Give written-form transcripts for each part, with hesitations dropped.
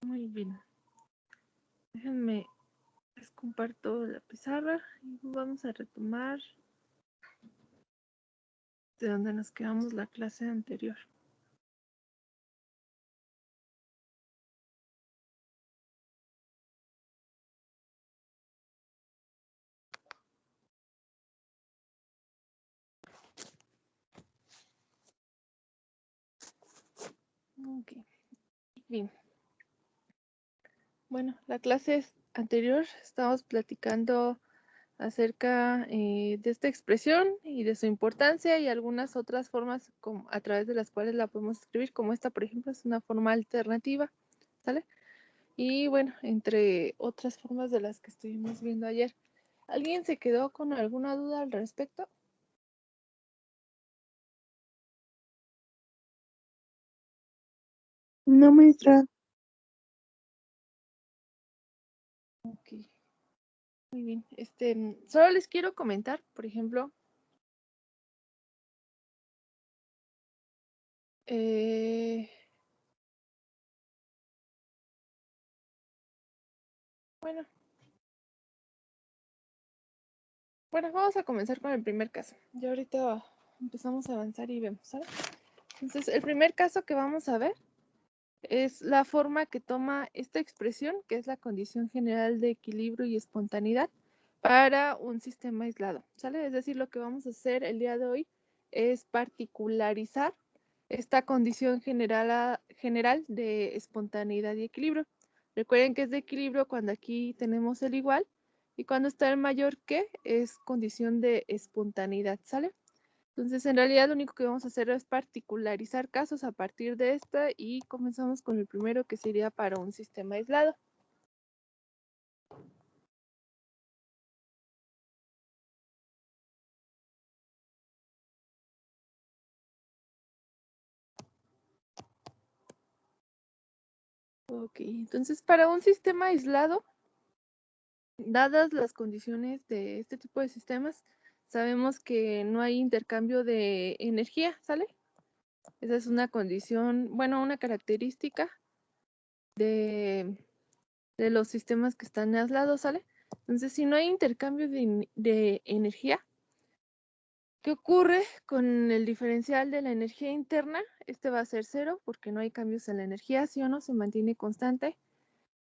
Muy bien. Déjenme, les comparto la pizarra y vamos a retomar de donde nos quedamos la clase anterior. Ok, bien. Bueno, la clase anterior estábamos platicando acerca de esta expresión y de su importancia y algunas otras formas a través de las cuales la podemos escribir, como esta, por ejemplo, es una forma alternativa, ¿sale? Y bueno, entre otras formas de las que estuvimos viendo ayer. ¿Alguien se quedó con alguna duda al respecto? No, maestra. Ok, muy bien. Solo les quiero comentar, por ejemplo, bueno, vamos a comenzar con el primer caso. Ya ahorita empezamos a avanzar y vemos, ¿sabes? Entonces, el primer caso que vamos a ver es la forma que toma esta expresión, que es la condición general de equilibrio y espontaneidad para un sistema aislado, ¿sale? Es decir, lo que vamos a hacer el día de hoy es particularizar esta condición general de espontaneidad y equilibrio. Recuerden que es de equilibrio cuando aquí tenemos el igual y cuando está el mayor que es condición de espontaneidad, ¿sale? Entonces, en realidad lo único que vamos a hacer es particularizar casos a partir de esta y comenzamos con el primero que sería para un sistema aislado. Ok, entonces para un sistema aislado, dadas las condiciones de este tipo de sistemas, sabemos que no hay intercambio de energía, ¿sale? Esa es una condición, bueno, una característica de los sistemas que están aislados, ¿sale? Entonces, si no hay intercambio de energía, ¿qué ocurre con el diferencial de la energía interna? Este va a ser cero porque no hay cambios en la energía, ¿sí o no? Se mantiene constante.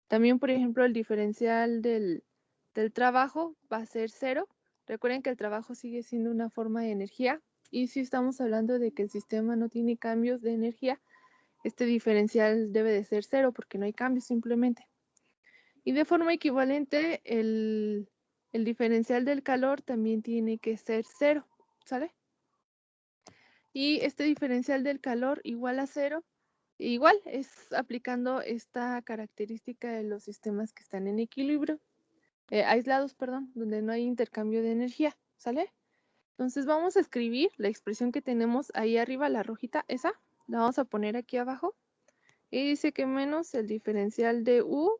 También, por ejemplo, el diferencial del trabajo va a ser cero. Recuerden que el trabajo sigue siendo una forma de energía y si estamos hablando de que el sistema no tiene cambios de energía, este diferencial debe de ser cero porque no hay cambios simplemente. Y de forma equivalente, el diferencial del calor también tiene que ser cero, ¿sale? Y este diferencial del calor igual a cero, igual es aplicando esta característica de los sistemas que están en equilibrio, aislados, perdón, donde no hay intercambio de energía, ¿sale? Entonces vamos a escribir la expresión que tenemos ahí arriba, la rojita, esa, la vamos a poner aquí abajo. Y dice que menos el diferencial de U,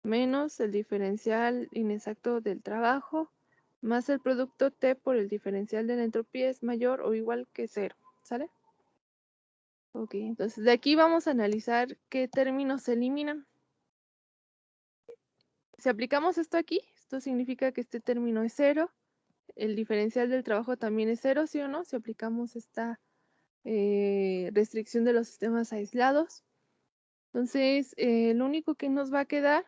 menos el diferencial inexacto del trabajo, más el producto T por el diferencial de la entropía es mayor o igual que cero, ¿sale? Ok, entonces de aquí vamos a analizar qué términos se eliminan. Si aplicamos esto aquí, esto significa que este término es cero, el diferencial del trabajo también es cero, ¿sí o no? Si aplicamos esta restricción de los sistemas aislados. Entonces, lo único que nos va a quedar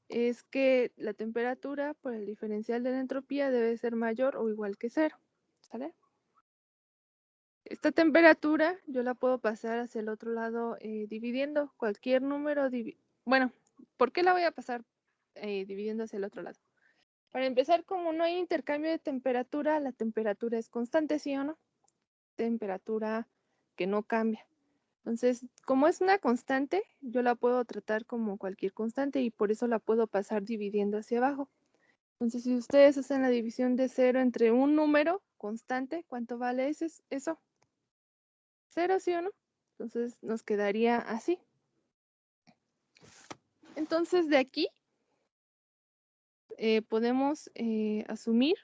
es que la temperatura por el diferencial de la entropía debe ser mayor o igual que cero, ¿sale? Esta temperatura yo la puedo pasar hacia el otro lado dividiendo cualquier número. Bueno, ¿por qué la voy a pasar dividiendo hacia el otro lado? Para empezar, como no hay intercambio de temperatura, la temperatura es constante, ¿sí o no? Temperatura que no cambia. Entonces, como es una constante, yo la puedo tratar como cualquier constante y por eso la puedo pasar dividiendo hacia abajo. Entonces, si ustedes hacen la división de 0 entre un número constante, ¿cuánto vale eso? 0, ¿sí o no? Entonces, nos quedaría así. Entonces, de aquí podemos asumir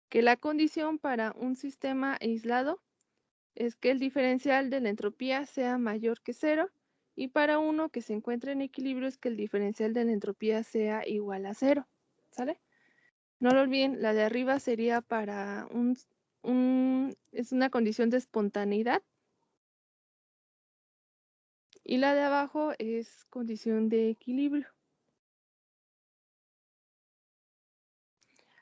que la condición para un sistema aislado es que el diferencial de la entropía sea mayor que 0 Y para uno que se encuentra en equilibrio es que el diferencial de la entropía sea igual a 0, ¿sale? No lo olviden, la de arriba sería para es una condición de espontaneidad. Y la de abajo es condición de equilibrio.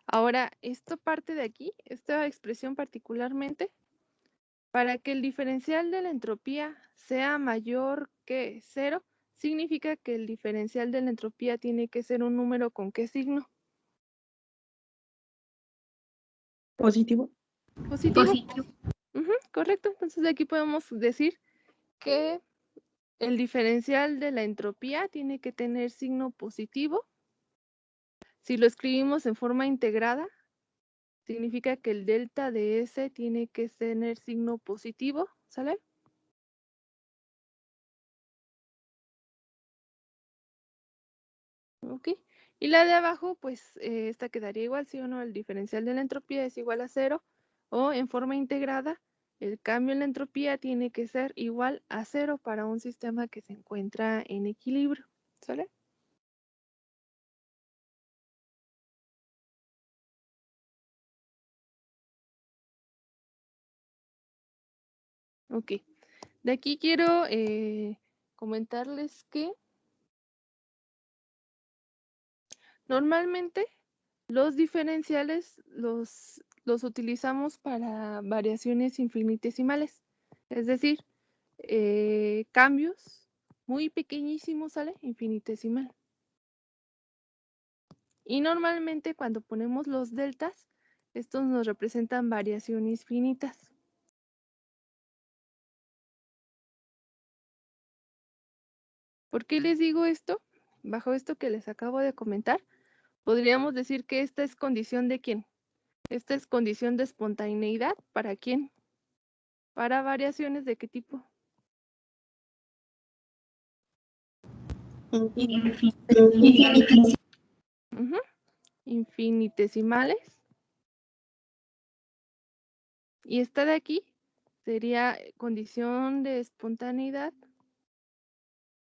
Ahora, esta parte de aquí, esta expresión particularmente, para que el diferencial de la entropía sea mayor que 0, significa que el diferencial de la entropía tiene que ser un número con qué signo. Positivo. Positivo. Correcto. Entonces de aquí podemos decir que el diferencial de la entropía tiene que tener signo positivo. Si lo escribimos en forma integrada, significa que el delta de S tiene que tener signo positivo, ¿sale? Ok. Y la de abajo, pues esta quedaría igual, ¿sí o no? El diferencial de la entropía es igual a 0, o en forma integrada, el cambio en la entropía tiene que ser igual a 0 para un sistema que se encuentra en equilibrio, ¿sale? Ok. De aquí quiero comentarles que normalmente los diferenciales los utilizamos para variaciones infinitesimales, es decir, cambios muy pequeñísimos, ¿sale? Infinitesimal. Y normalmente cuando ponemos los deltas, estos nos representan variaciones finitas. ¿Por qué les digo esto? Bajo esto que les acabo de comentar, podríamos decir que esta es condición de ¿quién? Esta es condición de espontaneidad. ¿Para quién? ¿Para variaciones de qué tipo? Infinitesimales. Y esta de aquí sería condición de espontaneidad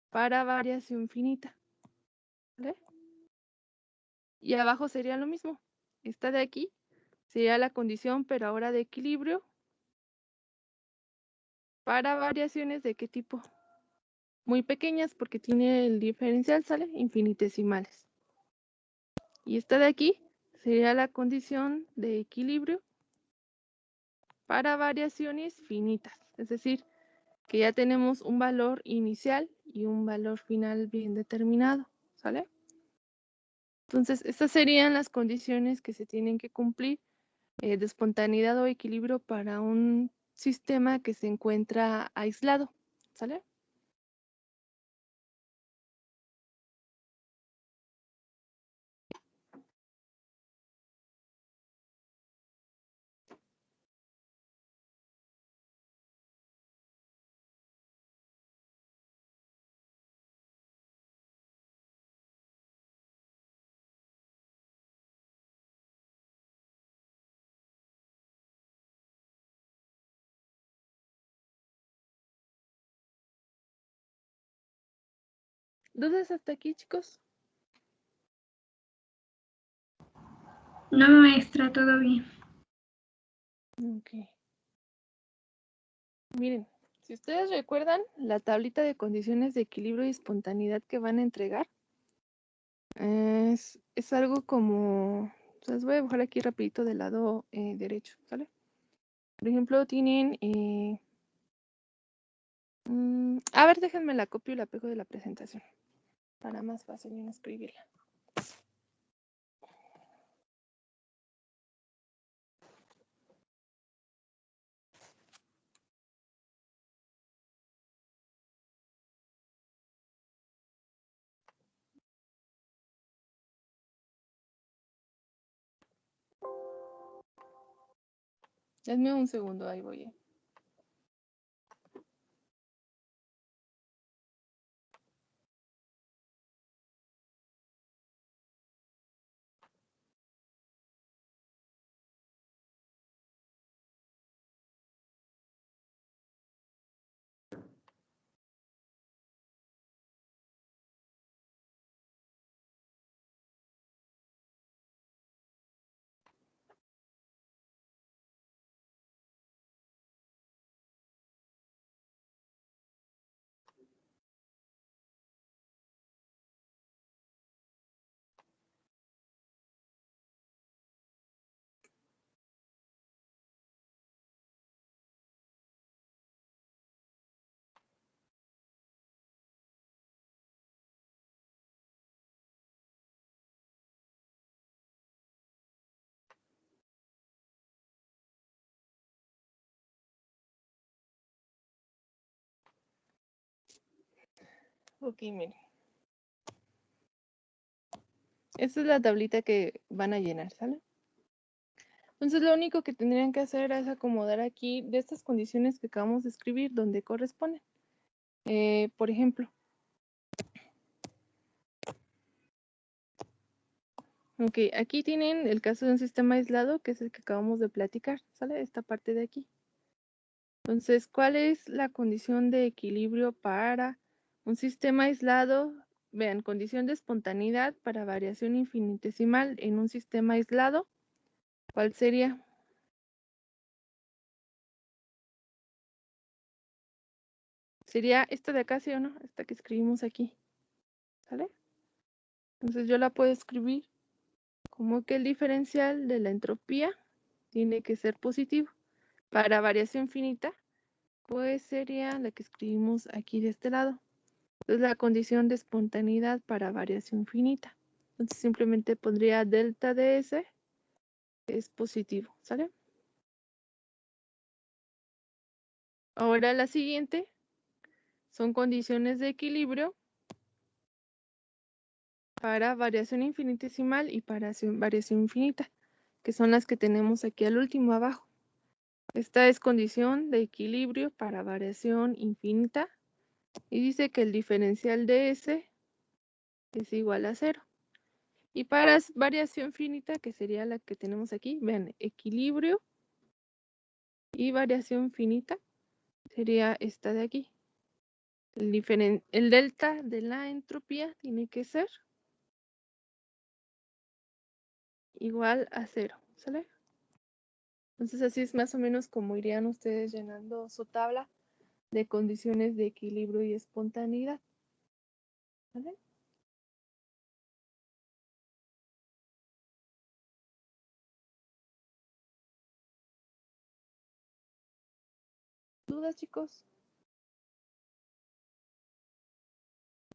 para variación finita. ¿Vale? Y abajo sería lo mismo. Esta de aquí sería la condición, pero ahora de equilibrio, para variaciones de qué tipo. Muy pequeñas porque tiene el diferencial, ¿sale? Infinitesimales. Y esta de aquí sería la condición de equilibrio para variaciones finitas. Es decir, que ya tenemos un valor inicial y un valor final bien determinado, ¿sale? Entonces, estas serían las condiciones que se tienen que cumplir de espontaneidad o equilibrio para un sistema que se encuentra aislado, ¿sale? ¿Dudas hasta aquí, chicos? No, maestra, todo bien. Ok. Miren, si ustedes recuerdan la tablita de condiciones de equilibrio y espontaneidad que van a entregar, es algo como, les voy a dibujar aquí rapidito del lado derecho, ¿sale? Por ejemplo, tienen, a ver, déjenme la copio y la pego de la presentación, para más fácil en escribirla. Denme un segundo, ahí voy. Ok, miren. Esta es la tablita que van a llenar, ¿sale? Entonces lo único que tendrían que hacer es acomodar aquí de estas condiciones que acabamos de escribir donde corresponden. Por ejemplo, ok, aquí tienen el caso de un sistema aislado, que es el que acabamos de platicar, ¿sale? Esta parte de aquí. Entonces, ¿cuál es la condición de equilibrio para un sistema aislado? Vean, condición de espontaneidad para variación infinitesimal en un sistema aislado. ¿Cuál sería? Sería esta de acá, ¿sí o no? Esta que escribimos aquí, ¿sale? Entonces yo la puedo escribir como que el diferencial de la entropía tiene que ser positivo. Para variación finita, pues sería la que escribimos aquí de este lado. Entonces la condición de espontaneidad para variación finita. Entonces simplemente pondría delta de S es positivo, ¿sale? Ahora la siguiente son condiciones de equilibrio para variación infinitesimal y para variación infinita, que son las que tenemos aquí al último abajo. Esta es condición de equilibrio para variación infinita y dice que el diferencial de S es igual a 0. Y para variación finita, que sería la que tenemos aquí, vean, equilibrio y variación finita sería esta de aquí. El delta de la entropía tiene que ser igual a 0, ¿sale? Entonces así es más o menos como irían ustedes llenando su tabla de condiciones de equilibrio y espontaneidad, ¿vale? ¿Dudas, chicos?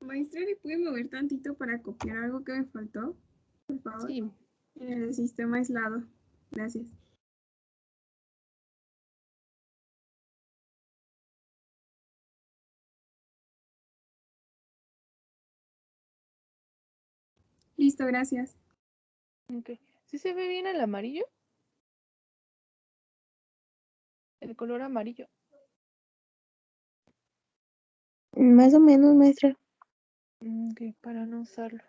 Maestra, ¿le puede mover tantito para copiar algo que me faltó? Por favor. Sí. En el sistema aislado. Gracias. Listo, gracias. Ok. ¿Sí se ve bien el amarillo? El color amarillo. Más o menos, maestra. Ok, para no usarlo.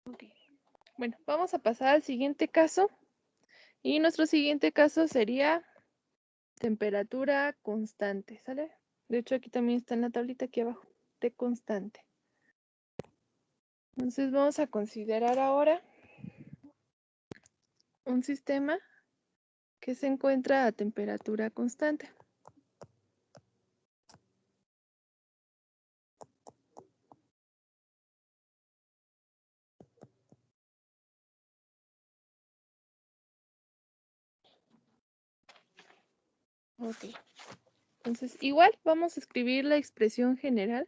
Ok. Bueno, vamos a pasar al siguiente caso. Y nuestro siguiente caso sería temperatura constante, ¿sale? De hecho, aquí también está en la tablita aquí abajo, T constante. Entonces vamos a considerar ahora un sistema que se encuentra a temperatura constante. Ok. Entonces, igual vamos a escribir la expresión general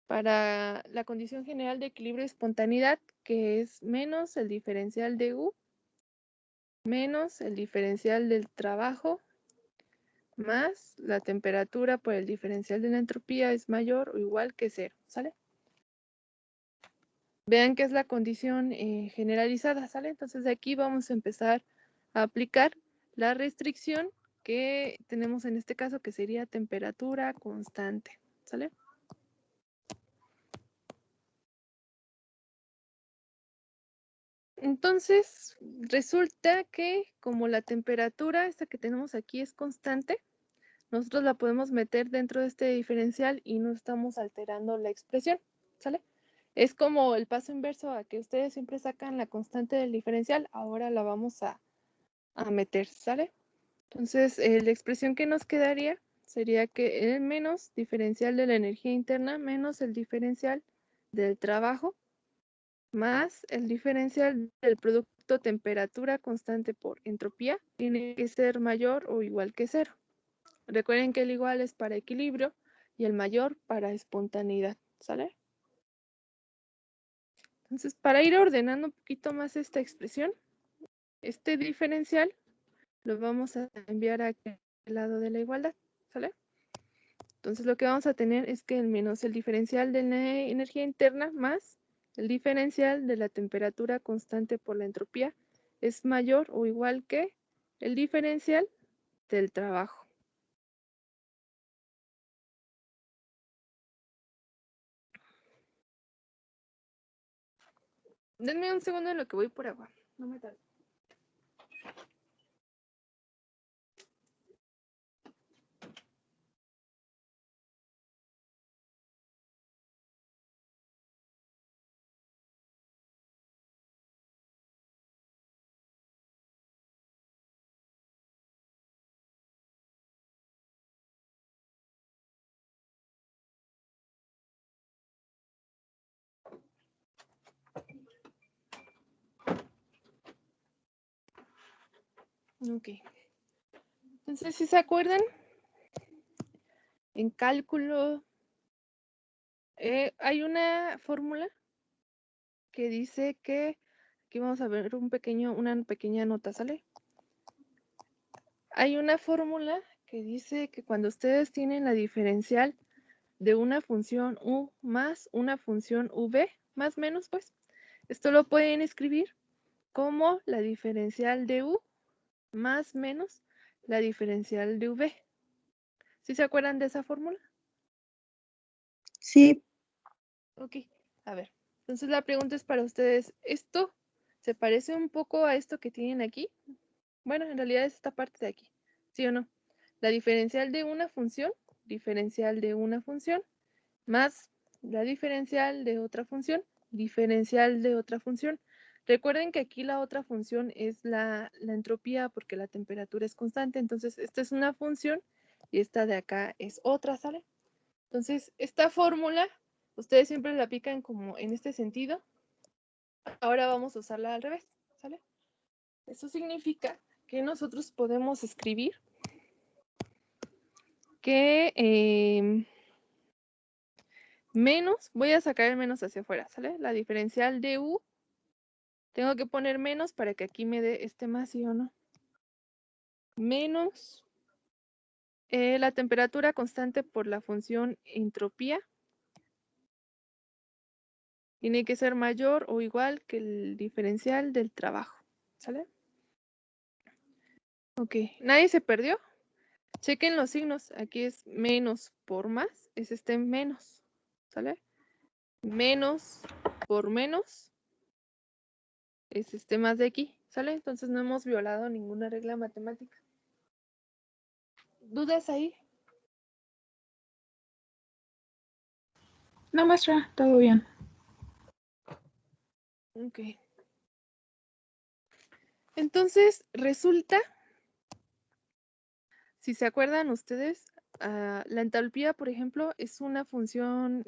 para la condición general de equilibrio y espontaneidad, que es menos el diferencial de U, menos el diferencial del trabajo, más la temperatura por el diferencial de la entropía es mayor o igual que 0, ¿sale? Vean que es la condición generalizada, ¿sale? Entonces de aquí vamos a empezar a aplicar la restricción que tenemos en este caso, que sería temperatura constante, ¿sale? Entonces, resulta que como la temperatura, esta que tenemos aquí, es constante, nosotros la podemos meter dentro de este diferencial y no estamos alterando la expresión, ¿sale? Es como el paso inverso a que ustedes siempre sacan la constante del diferencial, ahora la vamos a meter, ¿sale? Entonces, la expresión que nos quedaría sería que el menos diferencial de la energía interna menos el diferencial del trabajo más el diferencial del producto temperatura constante por entropía tiene que ser mayor o igual que 0. Recuerden que el igual es para equilibrio y el mayor para espontaneidad, ¿sale? Entonces, para ir ordenando un poquito más esta expresión, Este diferencial lo vamos a enviar a aquel lado de la igualdad, ¿sale? Entonces lo que vamos a tener es que el menos el diferencial de la energía interna más el diferencial de la temperatura constante por la entropía es mayor o igual que el diferencial del trabajo. Denme un segundo en lo que voy por agua. No me tardo. Ok. Entonces, si se acuerdan, en cálculo hay una fórmula que dice que, aquí vamos a ver una pequeña nota, ¿sale? Hay una fórmula que dice que cuando ustedes tienen la diferencial de una función u más una función v, más menos, pues, esto lo pueden escribir como la diferencial de u más menos la diferencial de v. ¿Sí se acuerdan de esa fórmula? Sí, Ok, a ver. Entonces la pregunta es para ustedes, ¿esto se parece un poco a esto que tienen aquí? Bueno, en realidad es esta parte de aquí, ¿sí o no? La diferencial de una función, más la diferencial de otra función, diferencial de otra función. Recuerden que aquí la otra función es la entropía porque la temperatura es constante, entonces esta es una función y esta de acá es otra, ¿sale? Entonces, esta fórmula, ustedes siempre la aplican como en este sentido. Ahora vamos a usarla al revés, ¿sale? Eso significa que nosotros podemos escribir que menos, voy a sacar el menos hacia afuera, ¿sale? La diferencial de u, tengo que poner menos para que aquí me dé este más, ¿sí o no? Menos la temperatura constante por la función entropía tiene que ser mayor o igual que el diferencial del trabajo, ¿sale? Ok, ¿nadie se perdió? Chequen los signos, aquí es menos por más, es este menos, ¿sale? Menos por menos es este más de aquí, ¿sale? Entonces no hemos violado ninguna regla matemática. ¿Dudas ahí? No, maestra, todo bien. Ok. Entonces, resulta, si se acuerdan ustedes, la entalpía, por ejemplo, es una función,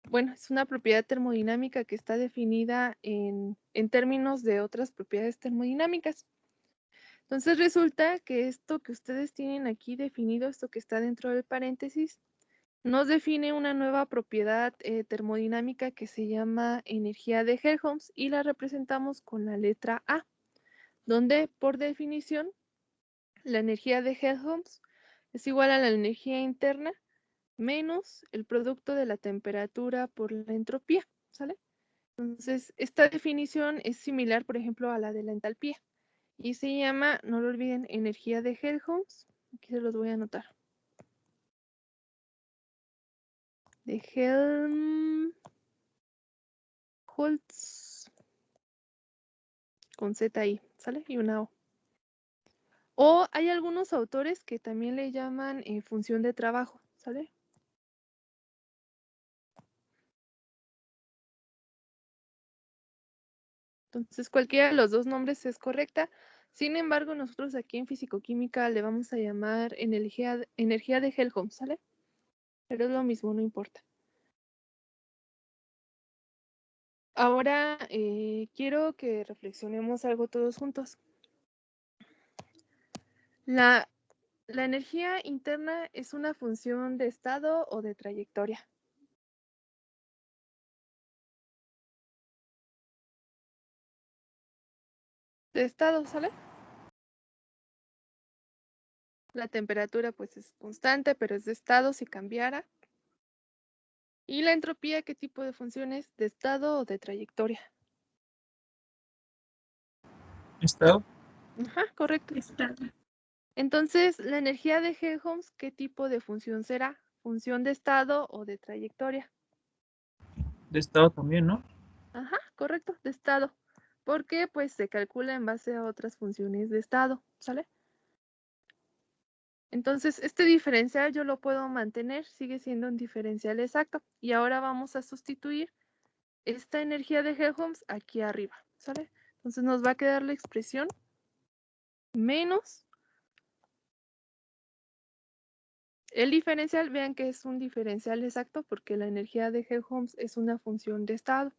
bueno, es una propiedad termodinámica que está definida en términos de otras propiedades termodinámicas. Entonces resulta que esto que ustedes tienen aquí definido, esto que está dentro del paréntesis, nos define una nueva propiedad termodinámica que se llama energía de Helmholtz y la representamos con la letra A, donde por definición la energía de Helmholtz es igual a la energía interna menos el producto de la temperatura por la entropía, ¿sale? Entonces, esta definición es similar, por ejemplo, a la de la entalpía y se llama, no lo olviden, energía de Helmholtz. Aquí se los voy a anotar. De Helmholtz con Z ahí, ¿sale? Y una O. O hay algunos autores que también le llaman función de trabajo, ¿sale? Entonces, cualquiera de los dos nombres es correcta. Sin embargo, nosotros aquí en Fisicoquímica le vamos a llamar energía de Helmholtz, ¿sale? Pero es lo mismo, no importa. Ahora quiero que reflexionemos algo todos juntos. La energía interna es una función de estado o de trayectoria. de estado, ¿sale? La temperatura pues es constante, pero es de estado si cambiara. Y la entropía, ¿qué tipo de función es? ¿De estado o de trayectoria? Estado. Ajá, correcto. Estado. Entonces, la energía de Helmholtz, ¿qué tipo de función será? ¿Función de estado o de trayectoria? De estado también, ¿no? Ajá, correcto, de estado. Porque pues se calcula en base a otras funciones de estado, ¿sale? Entonces, este diferencial yo lo puedo mantener, sigue siendo un diferencial exacto. Y ahora vamos a sustituir esta energía de Helmholtz aquí arriba, ¿sale? Entonces nos va a quedar la expresión menos el diferencial. Vean que es un diferencial exacto porque la energía de Helmholtz es una función de estado.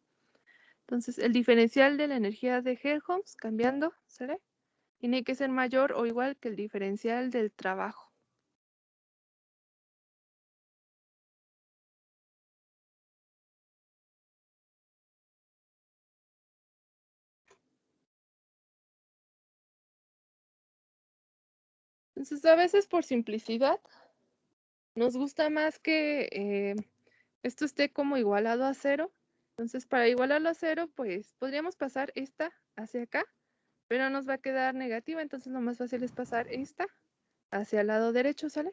Entonces, el diferencial de la energía de Helmholtz, cambiando, ¿sale? Tiene que ser mayor o igual que el diferencial del trabajo. Entonces, a veces por simplicidad, nos gusta más que esto esté como igualado a 0. Entonces, para igualarlo a 0, pues podríamos pasar esta hacia acá, pero nos va a quedar negativa. Entonces, lo más fácil es pasar esta hacia el lado derecho, ¿sale?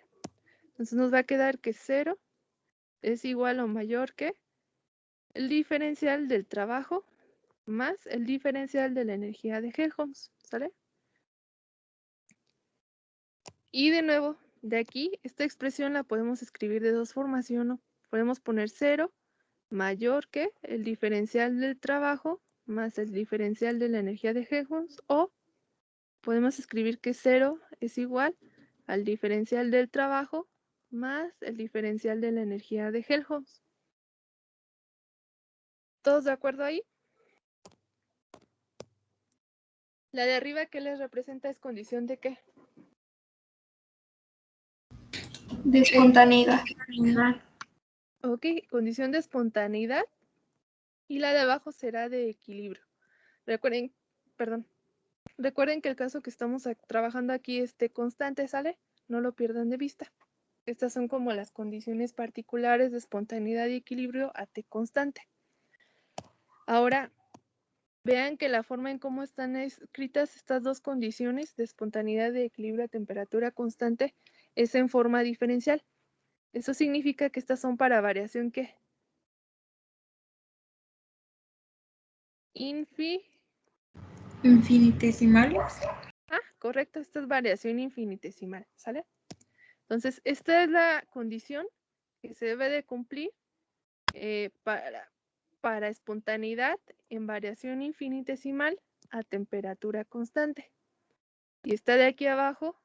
Entonces, nos va a quedar que 0 es igual o mayor que el diferencial del trabajo más el diferencial de la energía de Helmholtz, ¿sale? Y de nuevo, de aquí, esta expresión la podemos escribir de dos formas, ¿sí o no? Podemos poner 0 mayor que el diferencial del trabajo más el diferencial de la energía de Helmholtz, o podemos escribir que 0 es igual al diferencial del trabajo más el diferencial de la energía de Helmholtz. ¿Todos de acuerdo ahí? La de arriba, ¿qué les representa? ¿Es condición de qué? De espontaneidad. Ok, condición de espontaneidad. Y la de abajo será de equilibrio. Recuerden, perdón, recuerden que el caso que estamos trabajando aquí es T constante, ¿sale? No lo pierdan de vista. Estas son como las condiciones particulares de espontaneidad y equilibrio a T constante. Ahora, vean que la forma en cómo están escritas estas dos condiciones de espontaneidad y equilibrio a temperatura constante es en forma diferencial. Eso significa que estas son para variación ¿qué? Infinitesimales. Ah, correcto, esta es variación infinitesimal, ¿sale? Entonces, esta es la condición que se debe de cumplir para espontaneidad en variación infinitesimal a temperatura constante. Y esta de aquí abajo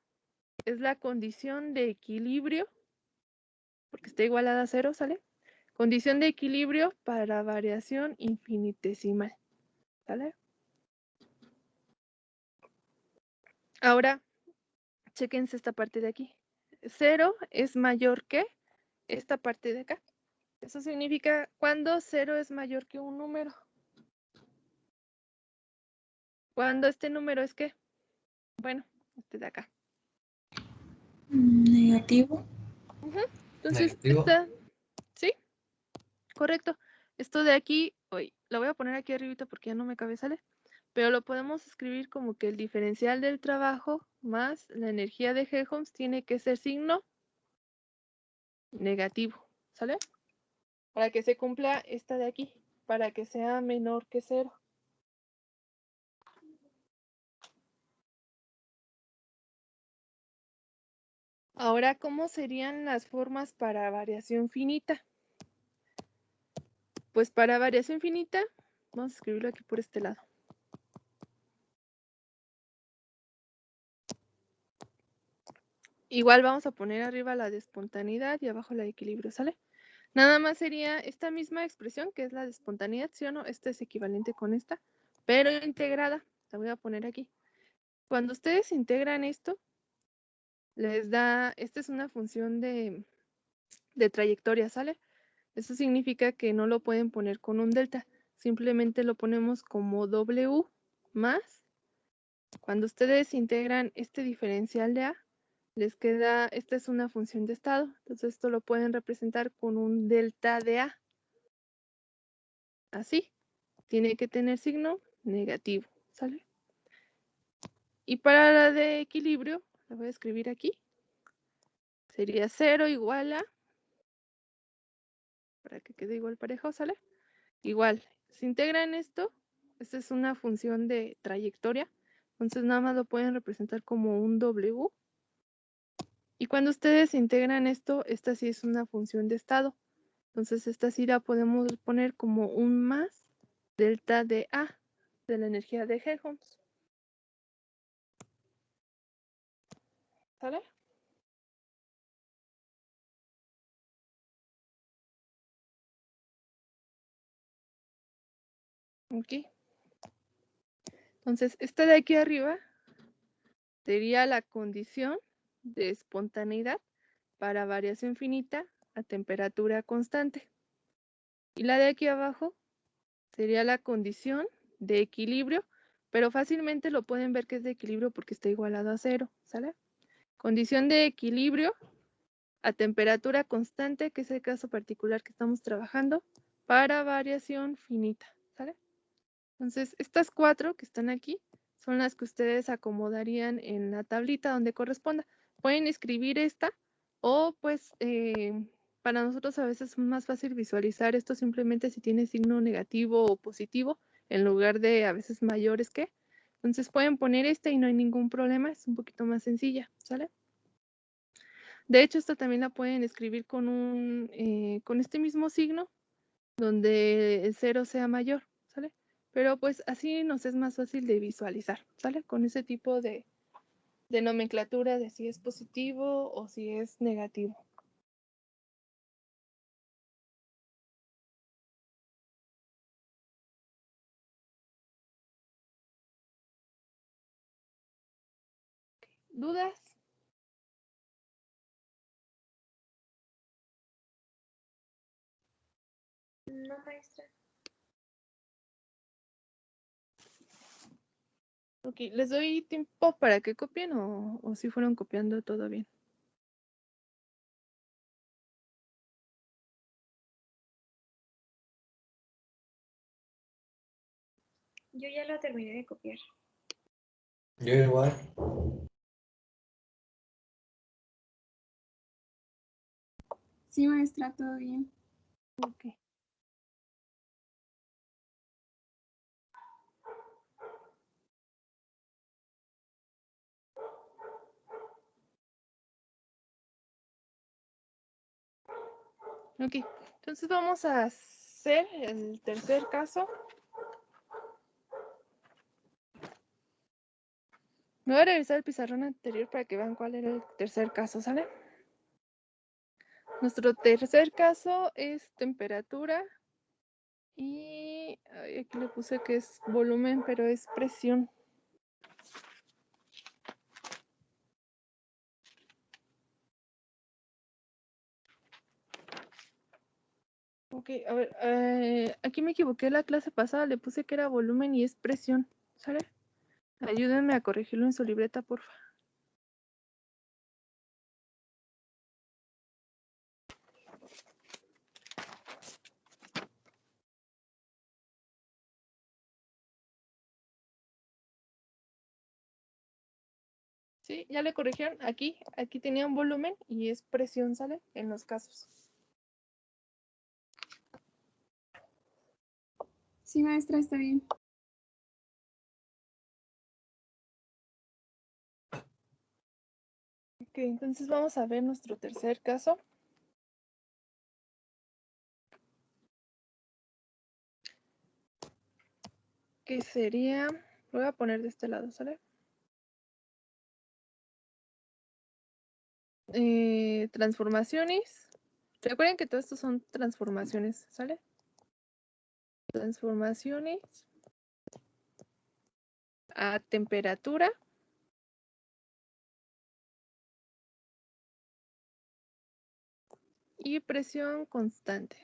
es la condición de equilibrio, porque está igualada a 0, ¿sale? Condición de equilibrio para variación infinitesimal, ¿sale? Ahora, chéquense esta parte de aquí. 0 es mayor que esta parte de acá. Eso significa cuando 0 es mayor que un número. Cuando este número es ¿qué? Bueno, este de acá. Negativo. Entonces, Negativo. ¿sí? Correcto. Esto de aquí, hoy lo voy a poner aquí arribita porque ya no me cabe, ¿sale? Pero lo podemos escribir como que el diferencial del trabajo más la energía de Helmholtz tiene que ser signo negativo, ¿sale? Para que se cumpla esta de aquí, para que sea menor que 0. Ahora, ¿cómo serían las formas para variación finita? Pues para variación finita, vamos a escribirlo aquí por este lado. Igual vamos a poner arriba la de espontaneidad y abajo la de equilibrio, ¿sale? Nada más sería esta misma expresión, que es la de espontaneidad, ¿sí o no? Esta es equivalente con esta, pero integrada. La voy a poner aquí. Cuando ustedes integran esto, les da, esta es una función de trayectoria, ¿sale? Eso significa que no lo pueden poner con un delta, simplemente lo ponemos como W más Cuando ustedes integran este diferencial de A, les queda, esta es una función de estado, entonces esto lo pueden representar con un delta de A. Así, tiene que tener signo negativo, ¿sale? Y para la de equilibrio, la voy a escribir aquí, sería 0 igual a, para que quede igual parejo, ¿sale? Igual, se integra en esto, esta es una función de trayectoria, entonces nada más lo pueden representar como un W. Y cuando ustedes integran esto, esta sí es una función de estado. Entonces esta sí la podemos poner como un más delta de A, de la energía de Helmholtz. ¿Sale? Ok. Entonces, esta de aquí arriba sería la condición de espontaneidad para variación finita a temperatura constante. Y la de aquí abajo sería la condición de equilibrio, pero fácilmente lo pueden ver que es de equilibrio porque está igualado a 0, ¿sale? Condición de equilibrio a temperatura constante, que es el caso particular que estamos trabajando, para variación finita, ¿sale? Entonces, estas 4 que están aquí son las que ustedes acomodarían en la tablita donde corresponda. Pueden escribir esta o pues para nosotros a veces es más fácil visualizar esto simplemente si tiene signo negativo o positivo en lugar de a veces mayores que. Entonces pueden poner esta y no hay ningún problema, es un poquito más sencilla, ¿sale? De hecho, esta también la pueden escribir con con este mismo signo donde el 0 sea mayor, ¿sale? Pero pues así nos es más fácil de visualizar, ¿sale? Con ese tipo de nomenclatura de si es positivo o si es negativo. ¿Dudas? No, maestra. Ok, ¿les doy tiempo para que copien o si fueron copiando todo bien? Yo ya lo terminé de copiar. Yo igual. Sí, maestra, todo bien. Ok. Ok, entonces vamos a hacer el tercer caso. Me voy a revisar el pizarrón anterior para que vean cuál era el tercer caso, ¿sale? Nuestro tercer caso es temperatura y aquí le puse que es volumen, pero es presión. Ok, a ver, aquí me equivoqué la clase pasada, le puse que era volumen y es presión, ¿sale? Ayúdenme a corregirlo en su libreta, porfa. Sí, ya le corrigieron. Aquí tenía un volumen y es presión, ¿sale? En los casos. Sí, maestra, está bien. Ok, entonces vamos a ver nuestro tercer caso. Que sería, lo voy a poner de este lado, ¿sale? Transformaciones. Recuerden que todo esto son transformaciones, ¿sale? Transformaciones a temperatura y presión constante.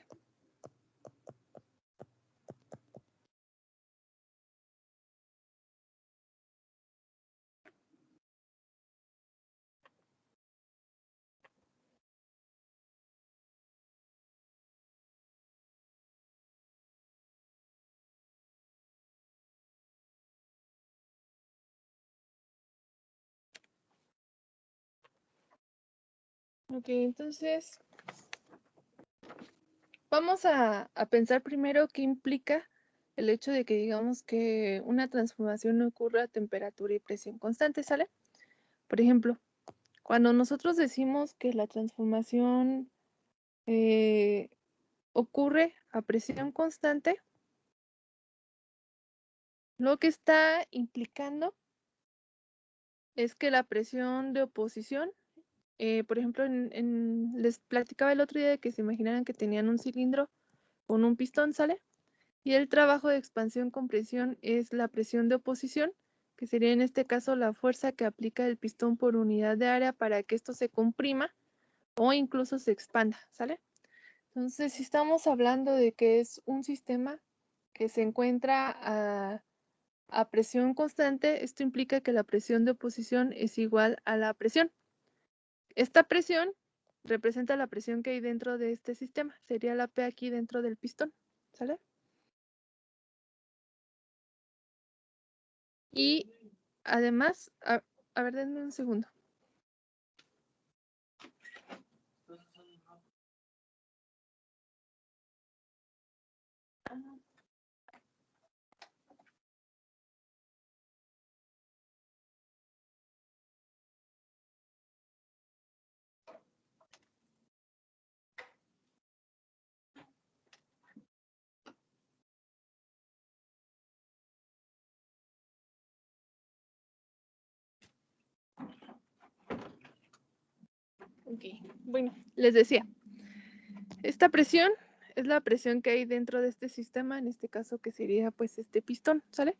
Ok, entonces vamos a pensar primero qué implica el hecho de que digamos que una transformación ocurra a temperatura y presión constante, ¿sale? Por ejemplo, cuando nosotros decimos que la transformación ocurre a presión constante, lo que está implicando es que la presión de oposición, por ejemplo, les platicaba el otro día de que se imaginaran que tenían un cilindro con un pistón, ¿sale? Y el trabajo de expansión-compresión es la presión de oposición, que sería en este caso la fuerza que aplica el pistón por unidad de área para que esto se comprima o incluso se expanda, ¿sale? Entonces, si estamos hablando de que es un sistema que se encuentra a presión constante, esto implica que la presión de oposición es igual a la presión. Esta presión representa la presión que hay dentro de este sistema, sería la P aquí dentro del pistón, ¿sale? Y además, a ver, denme un segundo. Ok, bueno, les decía, esta presión es la presión que hay dentro de este sistema, en este caso que sería pues este pistón, ¿sale?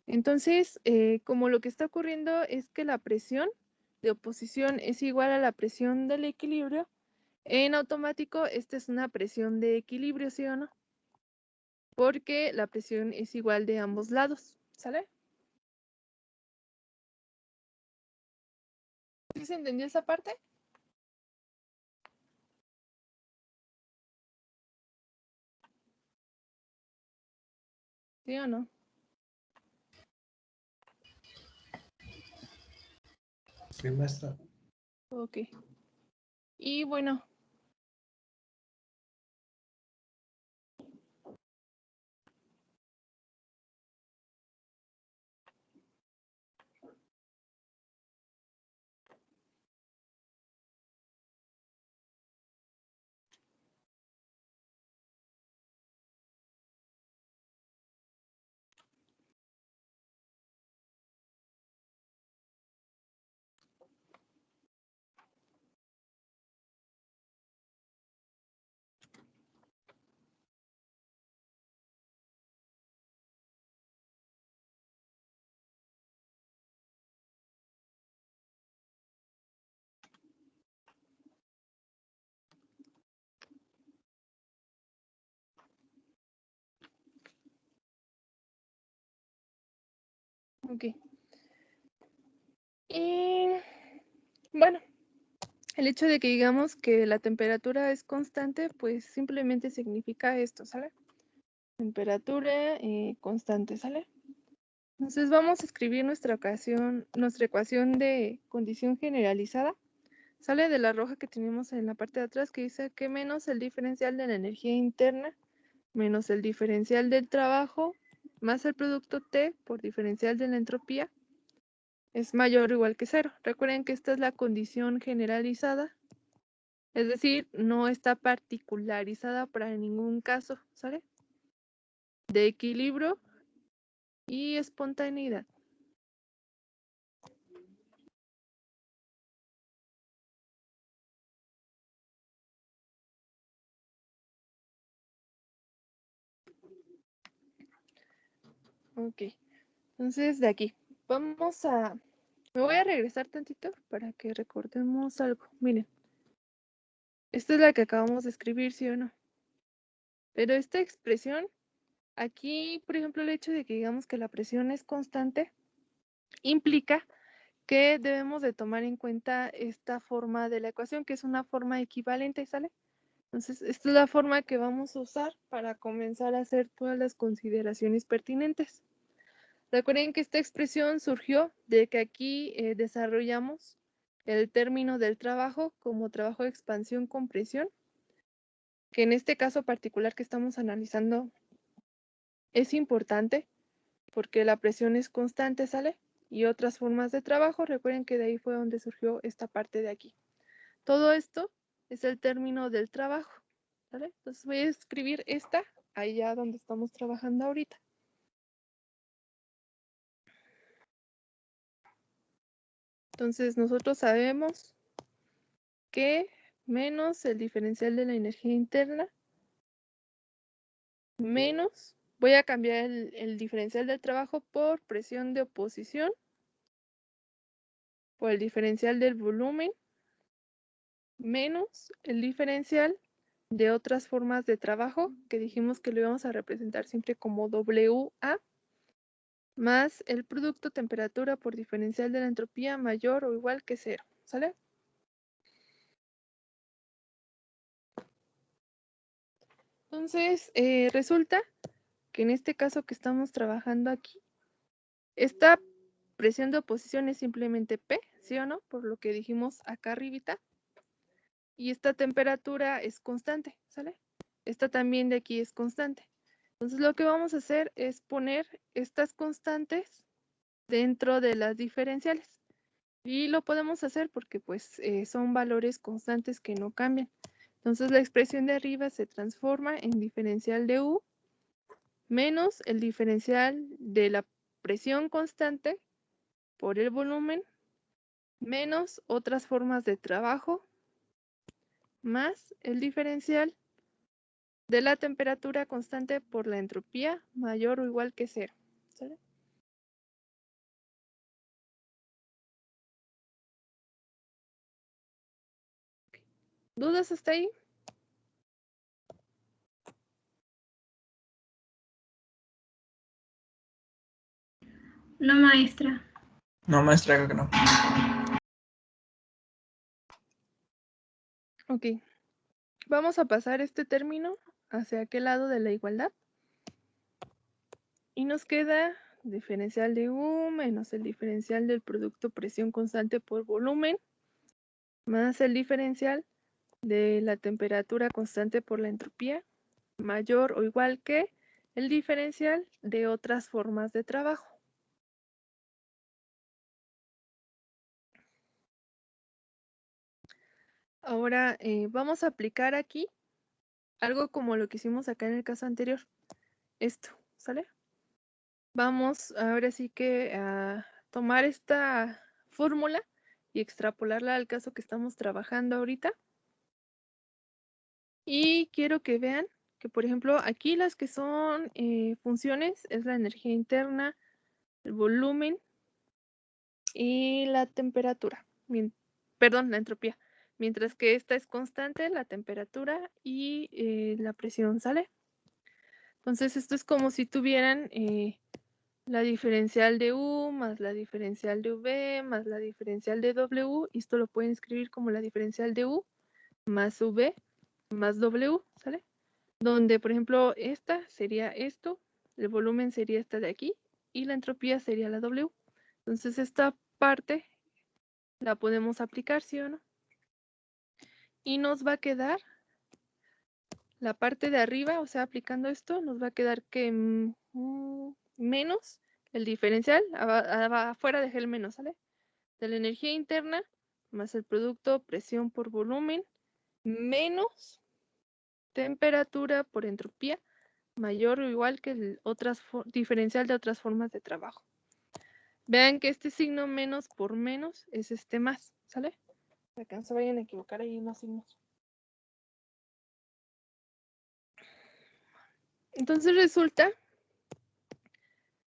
Entonces, como lo que está ocurriendo es que la presión de oposición es igual a la presión del equilibrio, en automático esta es una presión de equilibrio, ¿sí o no? Porque la presión es igual de ambos lados, ¿sale? ¿Sí se entendió esa parte? ¿Sí o no? Sí, maestra. Ok. Y bueno, ok. Y bueno, el hecho de que digamos que la temperatura es constante, pues simplemente significa esto, ¿sale? Temperatura constante, ¿sale? Entonces vamos a escribir nuestra ecuación de condición generalizada. Sale de la roja que tenemos en la parte de atrás que dice que menos el diferencial de la energía interna menos el diferencial del trabajo más el producto T por diferencial de la entropía es mayor o igual que cero. Recuerden que esta es la condición generalizada, es decir, no está particularizada para ningún caso, ¿sale? De equilibrio y espontaneidad. Ok, entonces de aquí vamos a... Me voy a regresar tantito para que recordemos algo. Miren, esta es la que acabamos de escribir, ¿sí o no? Pero esta expresión, aquí, por ejemplo, el hecho de que digamos que la presión es constante, implica que debemos de tomar en cuenta esta forma de la ecuación, que es una forma equivalente, ¿sale? Entonces, esta es la forma que vamos a usar para comenzar a hacer todas las consideraciones pertinentes. Recuerden que esta expresión surgió de que aquí desarrollamos el término del trabajo como trabajo de expansión-compresión, que en este caso particular que estamos analizando es importante porque la presión es constante, ¿sale? Y otras formas de trabajo, recuerden que de ahí fue donde surgió esta parte de aquí. Todo esto es el término del trabajo, ¿sale? Entonces voy a escribir esta allá donde estamos trabajando ahorita. Entonces nosotros sabemos que menos el diferencial de la energía interna menos, voy a cambiar el diferencial del trabajo por presión de oposición, por el diferencial del volumen, menos el diferencial de otras formas de trabajo, que dijimos que lo íbamos a representar siempre como WA, más el producto temperatura por diferencial de la entropía mayor o igual que 0, ¿sale? Entonces, resulta que en este caso que estamos trabajando aquí, esta presión de oposición es simplemente P, ¿sí o no? Por lo que dijimos acá arribita. Y esta temperatura es constante, ¿sale? Esta también de aquí es constante. Entonces lo que vamos a hacer es poner estas constantes dentro de las diferenciales. Y lo podemos hacer porque pues son valores constantes que no cambian. Entonces la expresión de arriba se transforma en diferencial de U menos el diferencial de la presión constante por el volumen menos otras formas de trabajo más el diferencial de la temperatura constante por la entropía mayor o igual que 0. ¿Sale? ¿Dudas hasta ahí? No, maestra. No, maestra, creo que no. Ok. Vamos a pasar este término hacia aquel lado de la igualdad. Y nos queda diferencial de U menos el diferencial del producto presión constante por volumen más el diferencial de la temperatura constante por la entropía mayor o igual que el diferencial de otras formas de trabajo. Ahora vamos a aplicar aquí algo como lo que hicimos acá en el caso anterior. Esto, ¿sale? Vamos ahora sí que a tomar esta fórmula y extrapolarla al caso que estamos trabajando ahorita. Y quiero que vean que, por ejemplo, aquí las que son funciones es la energía interna, el volumen y la temperatura. Perdón, la entropía. Mientras que esta es constante, la temperatura y la presión, ¿sale? Entonces, esto es como si tuvieran la diferencial de U más la diferencial de V más la diferencial de W. Y esto lo pueden escribir como la diferencial de U más V más W, ¿sale? Donde, por ejemplo, esta sería esto, el volumen sería esta de aquí y la entropía sería la W. Entonces, esta parte la podemos aplicar, ¿sí o no? Y nos va a quedar la parte de arriba, o sea, aplicando esto, nos va a quedar que menos el diferencial, afuera dejé el menos, ¿sale? De la energía interna más el producto presión por volumen menos temperatura por entropía mayor o igual que el diferencial de otras formas de trabajo. Vean que este signo menos por menos es este más, ¿sale? Para que no se vayan a equivocar ahí unos signos. Entonces resulta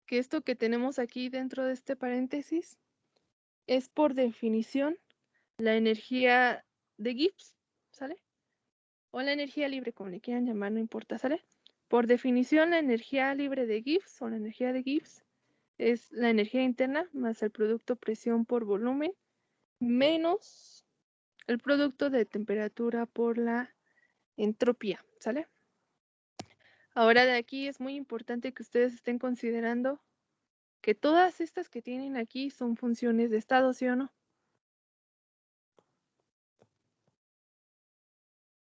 que esto que tenemos aquí dentro de este paréntesis es por definición la energía de Gibbs, ¿sale? O la energía libre, como le quieran llamar, no importa, ¿sale? Por definición, la energía libre de Gibbs o la energía de Gibbs es la energía interna más el producto presión por volumen menos el producto de temperatura por la entropía, ¿sale? Ahora de aquí es muy importante que ustedes estén considerando que todas estas que tienen aquí son funciones de estado, ¿sí o no?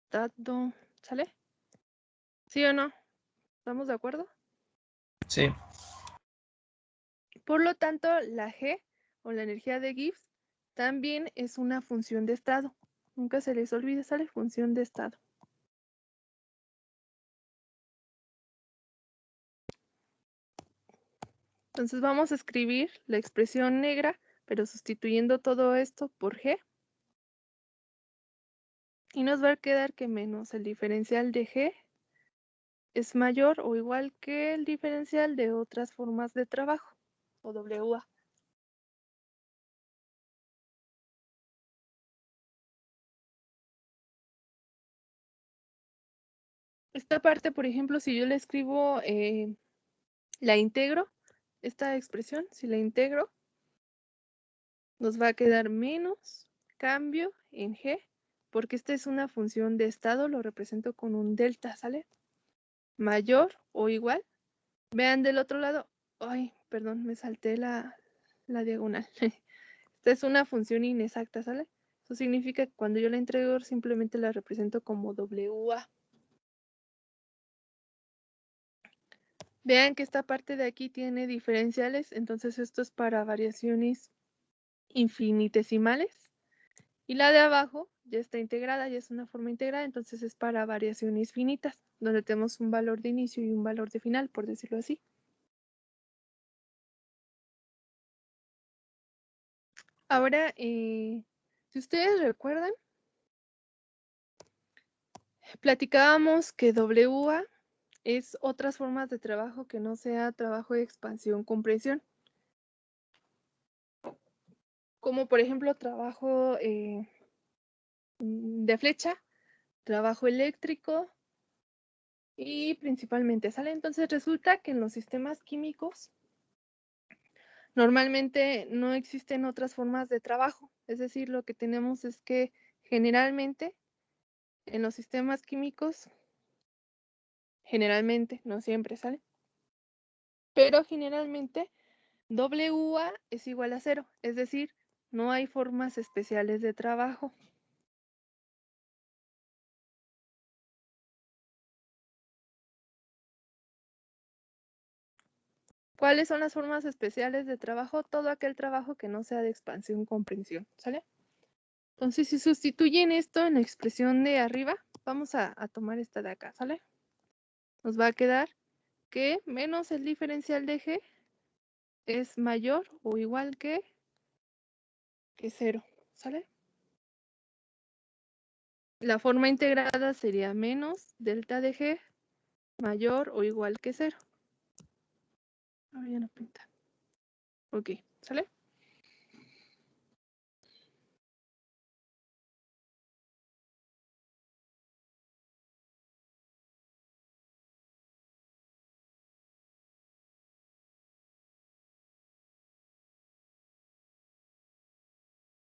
estado, ¿sale? ¿Sí o no? ¿Estamos de acuerdo? Sí. Por lo tanto, la G o la energía de Gibbs también es una función de estado. Nunca se les olvide, ¿sale? Función de estado. Entonces vamos a escribir la expresión negra, pero sustituyendo todo esto por G. Y nos va a quedar que menos el diferencial de G es mayor o igual que el diferencial de otras formas de trabajo, o WA. Esta parte, por ejemplo, si yo le escribo, la integro, esta expresión, si la integro, nos va a quedar menos cambio en G, porque esta es una función de estado, lo represento con un delta, ¿sale? Mayor o igual. Vean del otro lado, ay, perdón, me salté la diagonal. Esta es una función inexacta, ¿sale? Eso significa que cuando yo la integro simplemente la represento como WA. Vean que esta parte de aquí tiene diferenciales, entonces esto es para variaciones infinitesimales. Y la de abajo ya está integrada, ya es una forma integrada, entonces es para variaciones finitas, donde tenemos un valor de inicio y un valor de final, por decirlo así. Ahora, si ustedes recuerdan, platicábamos que WA es otras formas de trabajo que no sea trabajo de expansión, compresión. Como por ejemplo trabajo de flecha, trabajo eléctrico y principalmente, ¿sale? Entonces resulta que en los sistemas químicos normalmente no existen otras formas de trabajo. Es decir, lo que tenemos es que generalmente en los sistemas químicos, generalmente, no siempre, ¿sale? Pero generalmente WA es igual a 0, es decir, no hay formas especiales de trabajo. ¿Cuáles son las formas especiales de trabajo? Todo aquel trabajo que no sea de expansión, comprensión, ¿sale? Entonces, si sustituyen esto en la expresión de arriba, vamos a tomar esta de acá, ¿sale? Nos va a quedar que menos el diferencial de G es mayor o igual que 0, ¿sale? La forma integrada sería menos delta de G mayor o igual que 0. Ahora ya no pinta. Ok, ¿sale?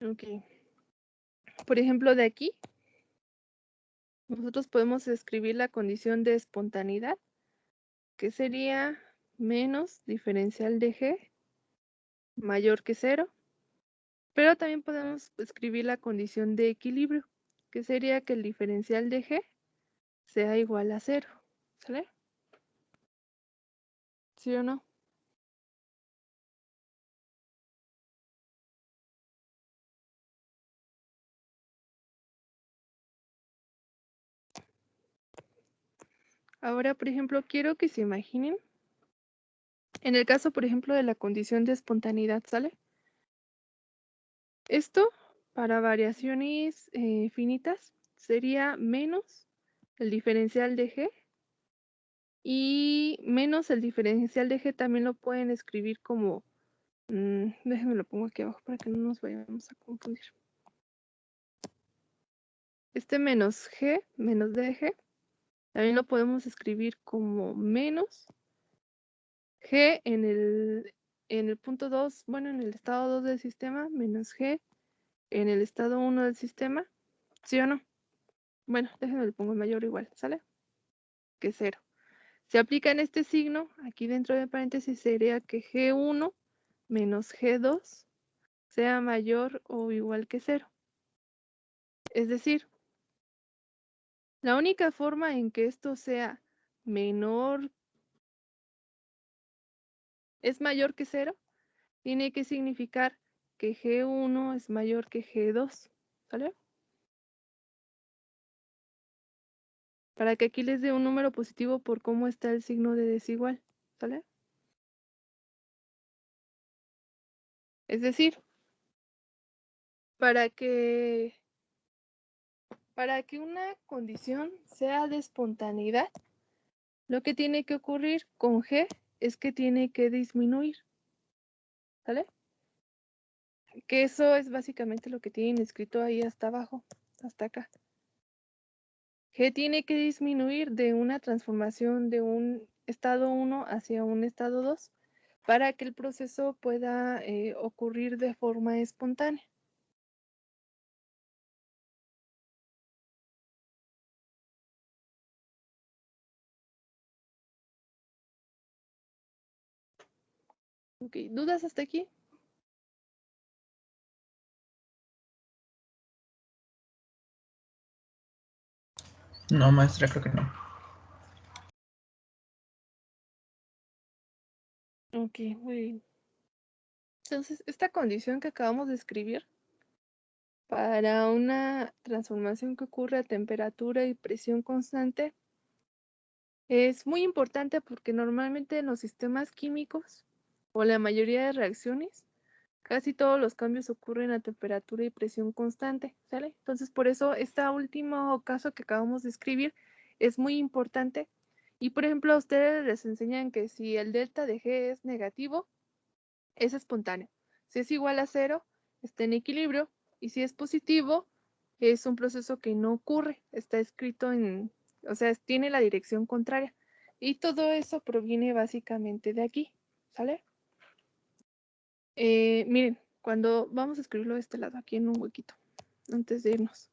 Ok. Por ejemplo, de aquí, nosotros podemos escribir la condición de espontaneidad, que sería menos diferencial de G mayor que 0. Pero también podemos escribir la condición de equilibrio, que sería que el diferencial de G sea igual a 0. ¿Sale? ¿Sí o no? Ahora, por ejemplo, quiero que se imaginen, en el caso, por ejemplo, de la condición de espontaneidad, ¿sale? Esto, para variaciones finitas, sería menos el diferencial de G y menos el diferencial de G también lo pueden escribir como, déjenme lo pongo aquí abajo para que no nos vayamos a confundir. Este menos G, menos DG, también lo podemos escribir como menos G en el punto 2, bueno, en el estado 2 del sistema, menos G en el estado 1 del sistema, ¿sí o no? Bueno, déjenme le pongo mayor o igual, ¿sale? Que 0. Se aplica en este signo, aquí dentro de paréntesis sería que G1 menos G2 sea mayor o igual que 0. Es decir, La única forma en que esto sea menor, es mayor que 0, tiene que significar que G1 es mayor que G2, ¿sale? Para que aquí les dé un número positivo por cómo está el signo de desigual, ¿sale? Es decir, para que una condición sea de espontaneidad, lo que tiene que ocurrir con G es que tiene que disminuir, ¿sale? Que eso es básicamente lo que tienen escrito ahí hasta abajo, hasta acá. G tiene que disminuir de una transformación de un estado 1 hacia un estado 2 para que el proceso pueda ocurrir de forma espontánea. Ok, ¿dudas hasta aquí? No, maestra, creo que no. Ok, muy bien. Entonces, esta condición que acabamos de escribir para una transformación que ocurre a temperatura y presión constante es muy importante porque normalmente en los sistemas químicos o la mayoría de reacciones, casi todos los cambios ocurren a temperatura y presión constante, ¿sale? Entonces, por eso este último caso que acabamos de escribir es muy importante. Y, por ejemplo, a ustedes les enseñan que si el delta de G es negativo, es espontáneo. Si es igual a 0, está en equilibrio. Y si es positivo, es un proceso que no ocurre. Está escrito o sea, tiene la dirección contraria. Y todo eso proviene básicamente de aquí, ¿sale? Miren, cuando vamos a escribirlo de este lado, aquí en un huequito, antes de irnos.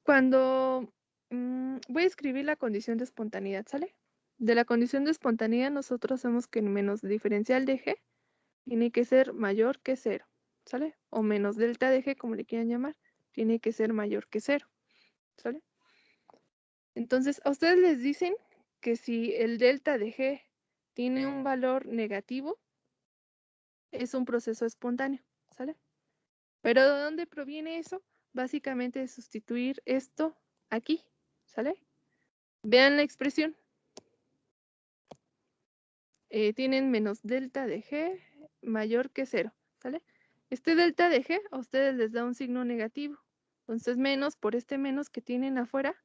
Cuando voy a escribir la condición de espontaneidad, ¿sale? De la condición de espontaneidad nosotros sabemos que el menos diferencial de G tiene que ser mayor que 0, ¿sale? O menos delta de G, como le quieran llamar, tiene que ser mayor que 0, ¿sale? Entonces, a ustedes les dicen que si el delta de G tiene un valor negativo, es un proceso espontáneo, ¿sale? Pero ¿de dónde proviene eso? Básicamente de sustituir esto aquí, ¿sale? Vean la expresión. Tienen menos delta de G mayor que 0, ¿sale? Este delta de G a ustedes les da un signo negativo. Entonces menos por este menos que tienen afuera,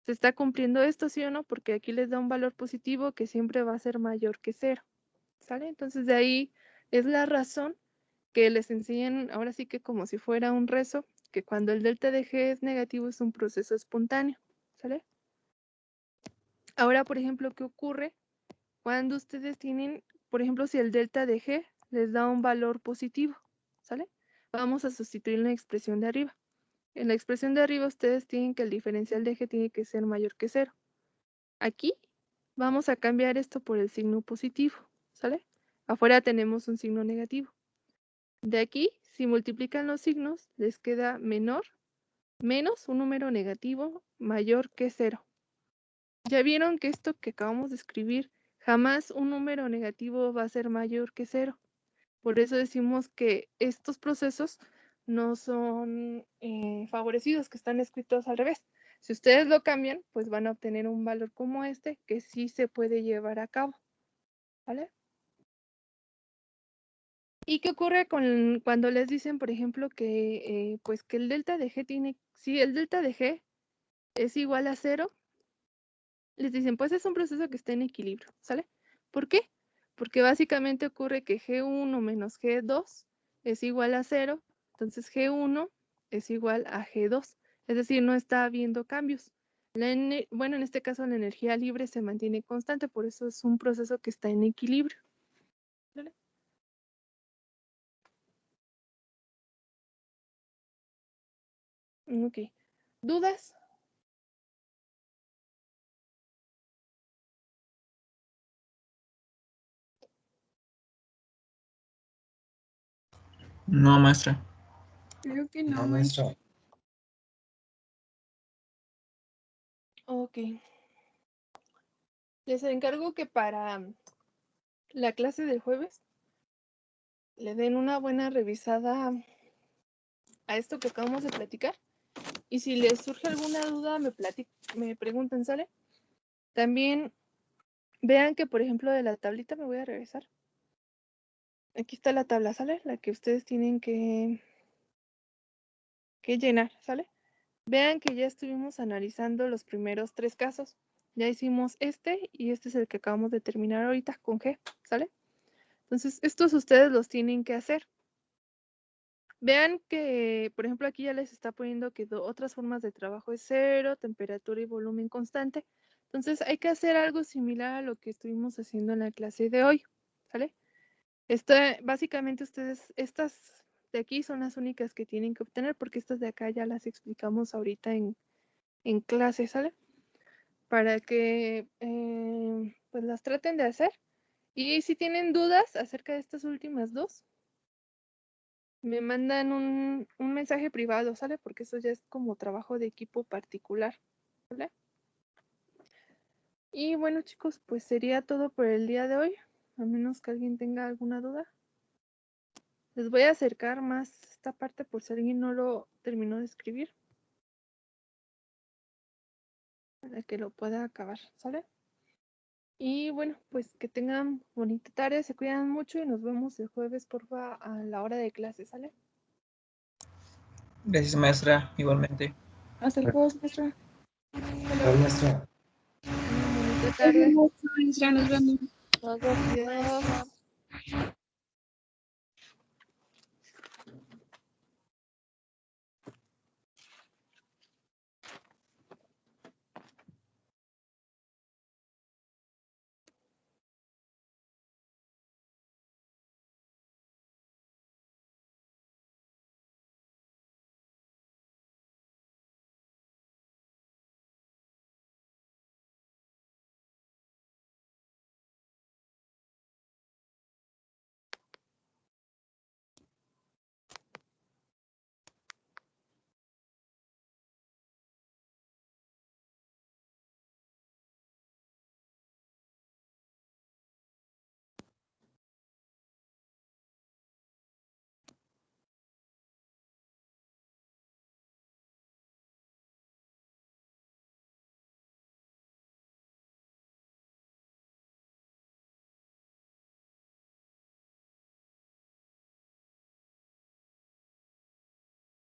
se está cumpliendo esto, ¿sí o no? Porque aquí les da un valor positivo que siempre va a ser mayor que 0, ¿sale? Entonces de ahí es la razón que les enseñan ahora sí que como si fuera un rezo, que cuando el delta de G es negativo es un proceso espontáneo, ¿sale? Ahora, por ejemplo, ¿qué ocurre cuando ustedes tienen, por ejemplo, si el delta de G les da un valor positivo, ¿sale? Vamos a sustituir la expresión de arriba. En la expresión de arriba ustedes tienen que el diferencial de G tiene que ser mayor que 0. Aquí vamos a cambiar esto por el signo positivo, ¿sale? Afuera tenemos un signo negativo. De aquí, si multiplican los signos, les queda menor, menos un número negativo mayor que 0. Ya vieron que esto que acabamos de escribir, jamás un número negativo va a ser mayor que 0. Por eso decimos que estos procesos no son favorecidos, que están escritos al revés. Si ustedes lo cambian, pues van a obtener un valor como este que sí se puede llevar a cabo, ¿vale? ¿Y qué ocurre cuando les dicen, por ejemplo, que pues que el delta de G tiene, si el delta de G es igual a 0, les dicen, pues es un proceso que está en equilibrio, ¿sale? ¿Por qué? Porque básicamente ocurre que G1 menos G2 es igual a 0, entonces G1 es igual a G2, es decir, no está habiendo cambios. Bueno, en este caso la energía libre se mantiene constante, por eso es un proceso que está en equilibrio. ¿Vale? Ok. ¿Dudas? No, maestra. Creo que No, no, maestra. Ok. Les encargo que para la clase del jueves le den una buena revisada a esto que acabamos de platicar. Y si les surge alguna duda, me preguntan, ¿sale? También vean que, por ejemplo, de la tablita me voy a regresar. Aquí está la tabla, ¿sale? La que ustedes tienen que llenar, ¿sale? Vean que ya estuvimos analizando los primeros 3 casos. Ya hicimos este y este es el que acabamos de terminar ahorita con G, ¿sale? Entonces, estos ustedes los tienen que hacer. Vean que, por ejemplo, aquí ya les está poniendo que otras formas de trabajo es 0, temperatura y volumen constante. Entonces, hay que hacer algo similar a lo que estuvimos haciendo en la clase de hoy, ¿sale? Básicamente ustedes, estas de aquí son las únicas que tienen que obtener porque estas de acá ya las explicamos ahorita en clase, ¿sale? Para que pues las traten de hacer. Y si tienen dudas acerca de estas últimas dos, me mandan un mensaje privado, ¿sale? Porque eso ya es como trabajo de equipo particular, ¿sale? Y bueno, chicos, pues sería todo por el día de hoy, a menos que alguien tenga alguna duda. Les voy a acercar más esta parte por si alguien no lo terminó de escribir, para que lo pueda acabar, ¿sale? Y bueno, pues que tengan bonita tarde, se cuidan mucho y nos vemos el jueves, porfa, a la hora de clase, ¿sale? Gracias, maestra, igualmente. Hasta el jueves, maestra. La maestra. Una bonita tarde. Maestra, nos vemos. Adiós.